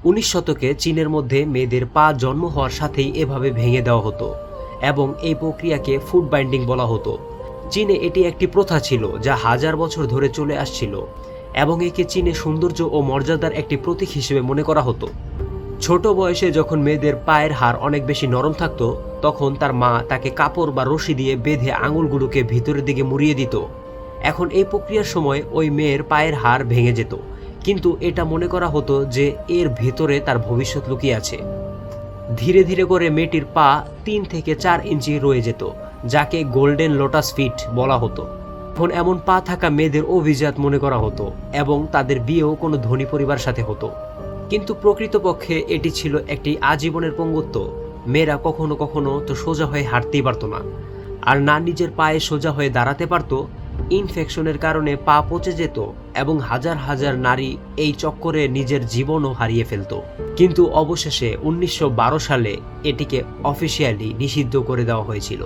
19 শতকে চীনের মধ্যে মেয়েদের পা জন্ম হওয়ার সাথেই এভাবে ভেঙে দেওয়া হতো এবং এই প্রক্রিয়াকে ফুট বাইন্ডিং বলা হতো। চীনে এটি একটি প্রথা ছিল যা হাজার বছর ধরে চলে আসছিল এবং একে চীনে সৌন্দর্য ও মর্যাদার একটি প্রতীক হিসেবে মনে করা হতো। ছোট বয়সে যখন মেয়েদের পায়ের হাড় অনেক বেশি নরম থাকতো, তখন তার মা তাকে কাপড় বা রশি দিয়ে বেঁধে আঙুলগুলোকে ভিতরের দিকে মুড়িয়ে দিত। এখন এই প্রক্রিয়ার সময় ওই মেয়ের পায়ের হাড় ভেঙে যেত, কিন্তু এটা মনে করা হতো যে এর ভেতরে তার ভবিষ্যৎ লুকিয়ে আছে। ধীরে ধীরে করে মেয়েটির পা 3 থেকে 4 ইঞ্চি রয়ে যেত, যাকে গোল্ডেন লোটাস ফিট বলা হতো। এখন এমন পা থাকা মেয়েদের অভিজাত মনে করা হতো এবং তাদের বিয়েও কোনো ধনী পরিবার সাথে হতো। কিন্তু প্রকৃতপক্ষে এটি ছিল একটি আজীবনের পঙ্গুত্ব। মেয়েরা কখনো কখনো তো সোজা হয়ে হাঁটতেই পারতো না, আর না নিজের পায়ে সোজা হয়ে দাঁড়াতে পারতো। ইনফেকশনের কারণে পা পচে যেত এবং হাজার হাজার নারী এই চক্করে নিজের জীবনও হারিয়ে ফেলত। কিন্তু অবশেষে 1912 সালে এটিকে অফিসিয়ালি নিষিদ্ধ করে দেওয়া হয়েছিল।